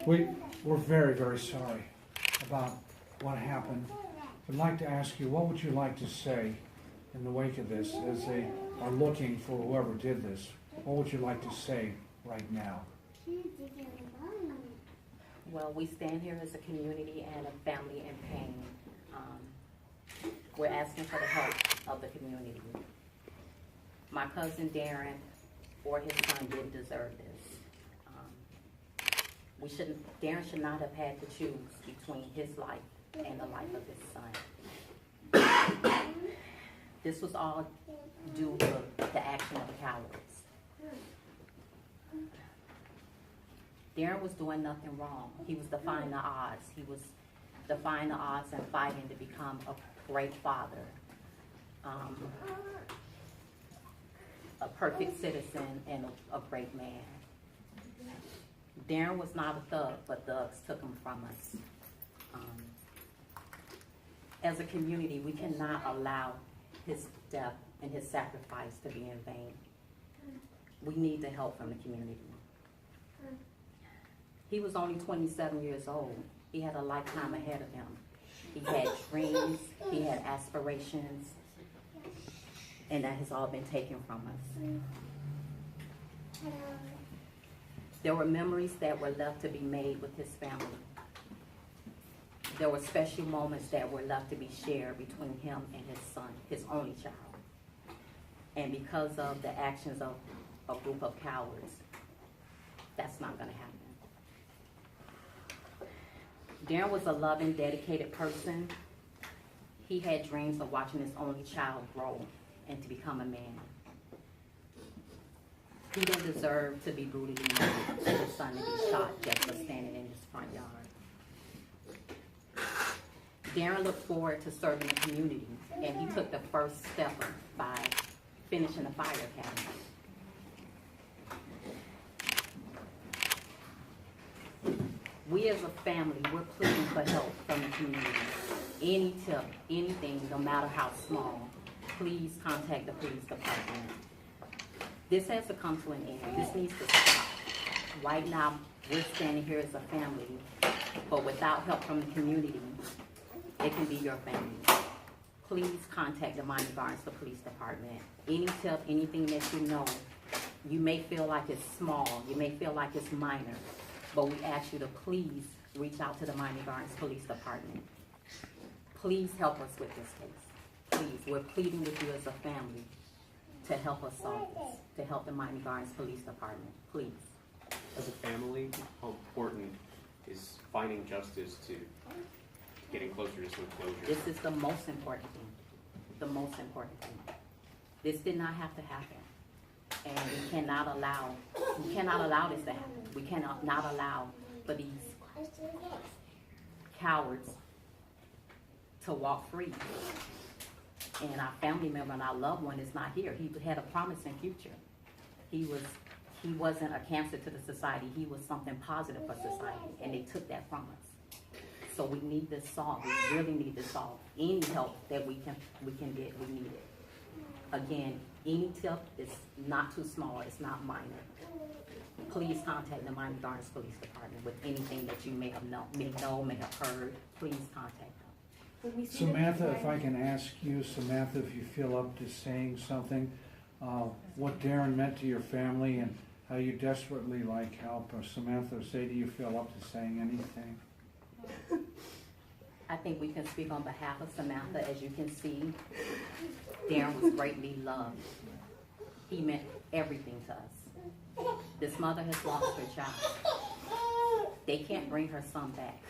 We're very, very sorry about what happened. I'd like to ask you, what would you like to say in the wake of this as they are looking for whoever did this? What would you like to say right now? Well, we stand here as a community and a family in pain. We're asking for the help of the community. My cousin Darin or his son didn't deserve this. Darin should not have had to choose between his life and the life of his son. This was all due to the action of the cowards. Darin was doing nothing wrong. He was defying the odds. He was defying the odds and fighting to become a great father, a perfect citizen, and a great man. Darin was not a thug, but thugs took him from us. As a community, we cannot allow his death and his sacrifice to be in vain. We need the help from the community. He was only 27 years old. He had a lifetime ahead of him. He had dreams, he had aspirations, and that has all been taken from us. There were memories that were left to be made with his family. There were special moments that were left to be shared between him and his son, his only child. And because of the actions of a group of cowards, that's not going to happen. Darin was a loving, dedicated person. He had dreams of watching his only child grow and to become a man. He didn't deserve to be brutally murdered and his son to be shot just for standing in his front yard. Darin looked forward to serving the community, and he took the first step by finishing the fire academy. We as a family, we're pleading for help from the community. Any tip, anything, no matter how small, please contact the police department. This has to come to an end. This needs to stop. Right now, we're standing here as a family, but without help from the community, it can be your family. Please contact the Miami Gardens, the police department. Any tip, anything that you know, you may feel like it's small, you may feel like it's minor, but we ask you to please reach out to the Miami Gardens Police Department. Please help us with this case. Please, we're pleading with you as a family to help us solve this, to help the Miami Gardens Police Department, please. As a family, how important is finding justice to getting closer to some closure? This is the most important thing. The most important thing. This did not have to happen. And we cannot allow this to happen. We cannot not allow for these cowards to walk free. And our family member and our loved one is not here. He had a promising future. He wasn't a cancer to the society. He was something positive for society, and they took that from us. So we need this solved. We really need this solved. Any help that we can get, we need it. Again, any tip is not too small. It's not minor. Please contact the Miami Gardens Police Department with anything that you may have heard. Please contact them. Samantha, if I can ask you, Samantha, if you feel up to saying something, what Darin meant to your family and how you desperately like help. Samantha, say, do you feel up to saying anything? I think we can speak on behalf of Samantha. As you can see, Darin was greatly loved. He meant everything to us. This mother has lost her child. They can't bring her son back.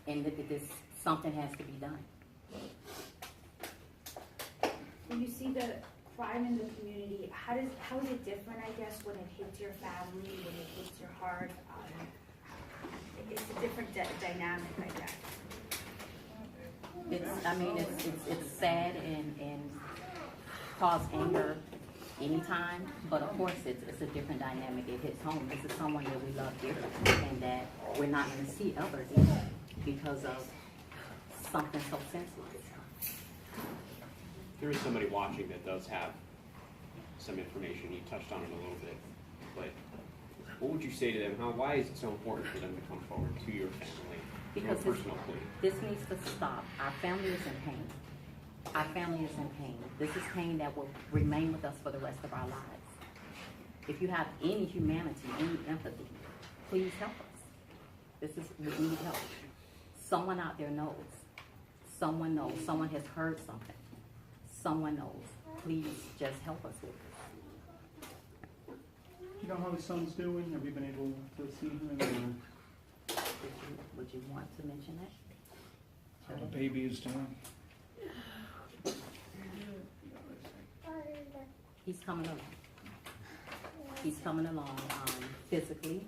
And something has to be done. When you see the crime in the community, how is it different, I guess, when it hits your family, when it hits your heart? It's a different dynamic, I guess. It's sad and cause anger anytime, but of course it's a different dynamic. It hits home. This is someone that we love dearly and that we're not going to see ever again because of something so senseless. There is somebody watching that does have some information. You touched on it a little bit, but what would you say to them? Why is it so important for them to come forward to your family? Because Your personal plea? this needs to stop. Our family is in pain. Our family is in pain. This is pain that will remain with us for the rest of our lives. If you have any humanity, any empathy, please help us. We need help. Someone out there knows. Someone knows. Someone has heard something. Someone knows. Please just help us with this. You know how his son's doing? Have you been able to see him? Would you want to mention that? How the baby is doing? He's coming along. He's coming along physically,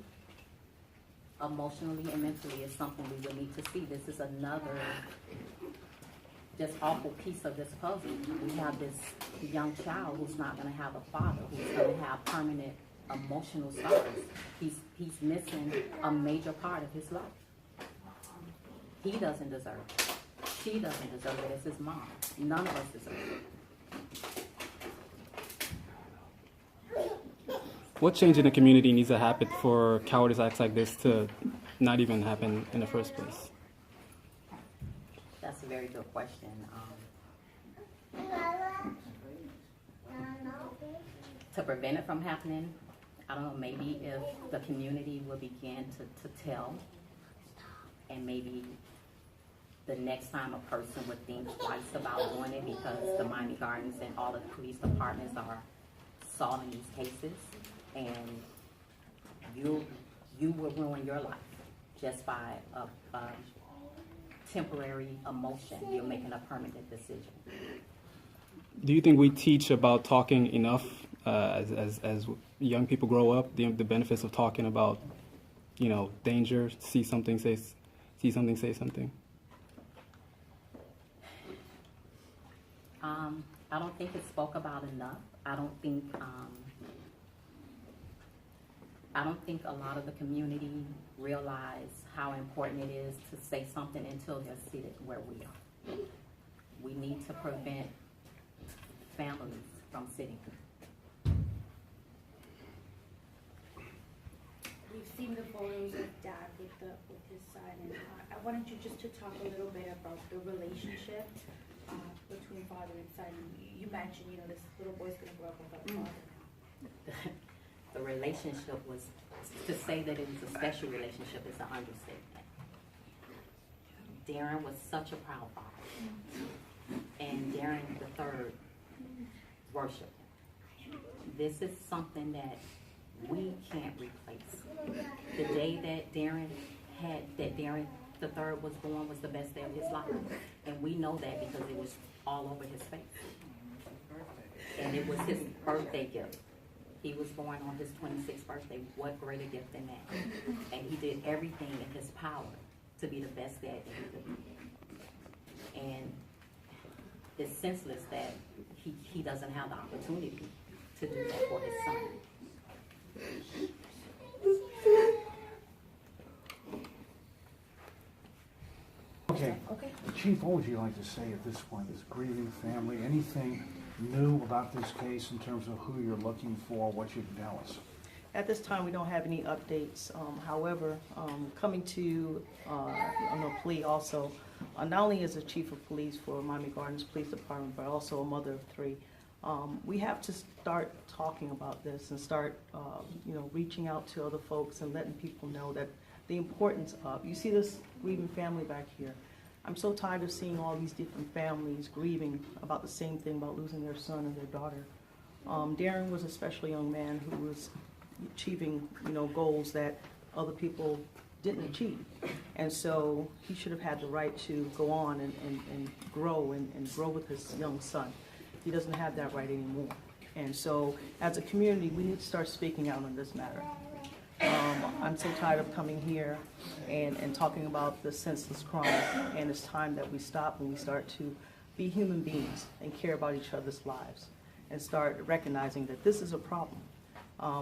emotionally, and mentally is something we would need to see. This is another just awful piece of this puzzle. We have this young child who's not going to have a father, who's going to have permanent emotional scars. He's missing a major part of his life. He doesn't deserve it. She doesn't deserve it as his mom. None of us deserve it. What change in the community needs to happen for cowardice acts like this to not even happen in the first place? That's a very good question. To prevent it from happening, I don't know, maybe if the community will begin to tell, and maybe the next time a person would think twice about doing it, because the Miami Gardens and all the police departments are solving these cases, and you will ruin your life just by a temporary emotion. You're making a permanent decision. Do you think we teach about talking enough as young people grow up? The benefits of talking about, danger. See something, say something. I don't think it's spoke about enough. I don't think a lot of the community realize how important it is to say something until they're seated where we are. We need to prevent families from sitting. We've seen the photos of Dad with his son, and I wanted you just to talk a little bit about the relationship between father and son. You mentioned, this little boy's going to grow up without a father now. The relationship was, to say that it was a special relationship is an understatement. Darin was such a proud father, and Darin III worshiped him. This is something that we can't replace. The day that Darin III was born was the best day of his life, and we know that because it was all over his face, and it was his birthday gift. He was born on his 26th birthday. What greater gift than that? And he did everything in his power to be the best dad that he could be. And it's senseless that he doesn't have the opportunity to do that for his son. Okay. Chief, what would you like to say at this point? This grieving family, anything new about this case in terms of who you're looking for, what you can tell us? At this time, we don't have any updates. However, coming to on a plea also, not only as a chief of police for Miami Gardens Police Department, but also a mother of three, we have to start talking about this and start, reaching out to other folks and letting people know that the importance of, you see this grieving family back here. I'm so tired of seeing all these different families grieving about the same thing, about losing their son and their daughter. Darin was a special young man who was achieving, goals that other people didn't achieve. And so he should have had the right to go on and grow and grow with his young son. He doesn't have that right anymore. And so as a community, we need to start speaking out on this matter. I'm so tired of coming here and talking about the senseless crime, and it's time that we stop and we start to be human beings and care about each other's lives and start recognizing that this is a problem.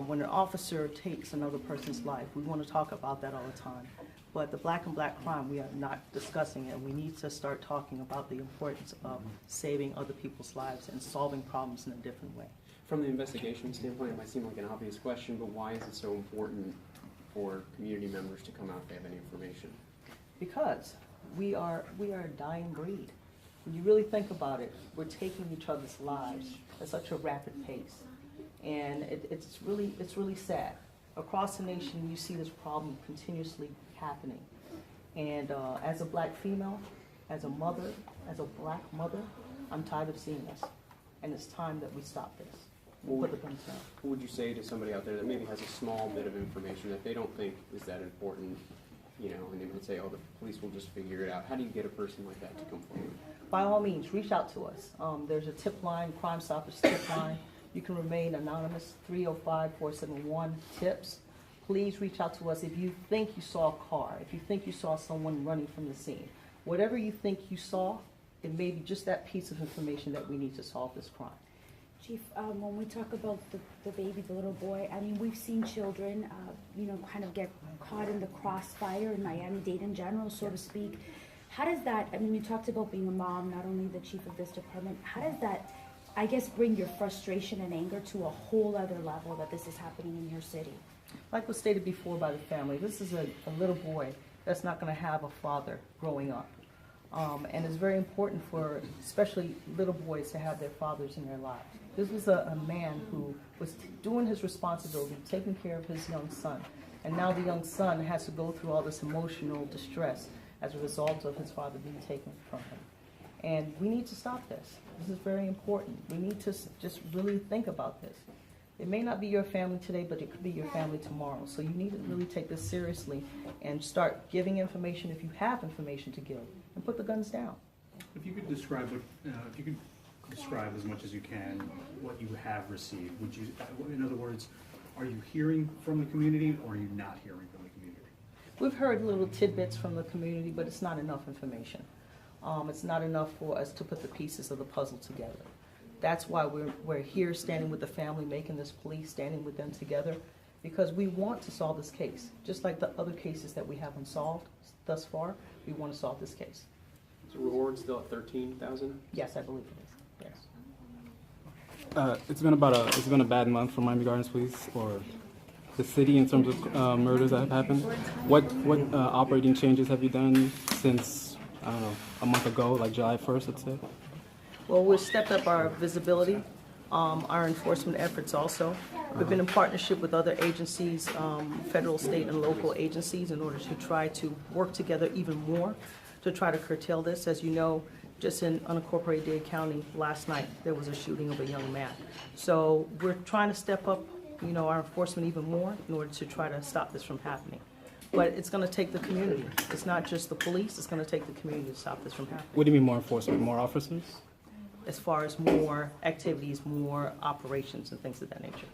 When an officer takes another person's life, we want to talk about that all the time. But the black on black crime, we are not discussing it. We need to start talking about the importance of saving other people's lives and solving problems in a different way. From the investigation standpoint, it might seem like an obvious question, but why is it so important for community members to come out if they have any information? Because we are a dying breed. When you really think about it, we're taking each other's lives at such a rapid pace. And it's really sad. Across the nation, you see this problem continuously happening. And as a black female, as a mother, as a black mother, I'm tired of seeing this. And it's time that we stop this. We'll put the guns down. What would you say to somebody out there that maybe has a small bit of information that they don't think is that important, you know, and they would say, oh, the police will just figure it out? How do you get a person like that to come forward? By all means, reach out to us. There's a tip line, Crime Stoppers tip line. You can remain anonymous, 305-471-TIPS. Please reach out to us if you think you saw a car, if you think you saw someone running from the scene. Whatever you think you saw, it may be just that piece of information that we need to solve this crime. Chief, when we talk about the baby, the little boy, I mean, we've seen children, kind of get caught in the crossfire in Miami-Dade in general, so to speak. How does that, I mean, you talked about being a mom, not only the chief of this department, how does that, I guess, bring your frustration and anger to a whole other level that this is happening in your city? Like was stated before by the family, this is a little boy that's not going to have a father growing up. And it's very important for especially little boys to have their fathers in their lives. This was a man who was doing his responsibility, taking care of his young son. And now the young son has to go through all this emotional distress as a result of his father being taken from him. And we need to stop this. This is very important. We need to just really think about this. It may not be your family today, but it could be your family tomorrow. So you need to really take this seriously and start giving information if you have information to give, and put the guns down. If you could describe describe as much as you can what you have received, would you, in other words, are you hearing from the community or are you not hearing from the community? We've heard little tidbits from the community, but it's not enough information. It's not enough for us to put the pieces of the puzzle together. That's why we're here standing with the family, making this plea, standing with them together, because we want to solve this case. Just like the other cases that we haven't solved thus far, we want to solve this case. Is the reward still at $13,000? Yes, I believe it is. Yes. It's been a bad month for Miami Gardens Police or the city in terms of murders that have happened. What operating changes have you done since, I don't know, a month ago, like July 1st, let's say? Well, we've stepped up our visibility, our enforcement efforts also. We've been in partnership with other agencies, federal, state, and local agencies, in order to try to work together even more to try to curtail this. As you know, just in unincorporated Dade County last night, there was a shooting of a young man. So we're trying to step up, our enforcement even more in order to try to stop this from happening. But it's going to take the community. It's not just the police. It's going to take the community to stop this from happening. What do you mean more enforcement? More officers? As far as more activities, more operations, and things of that nature.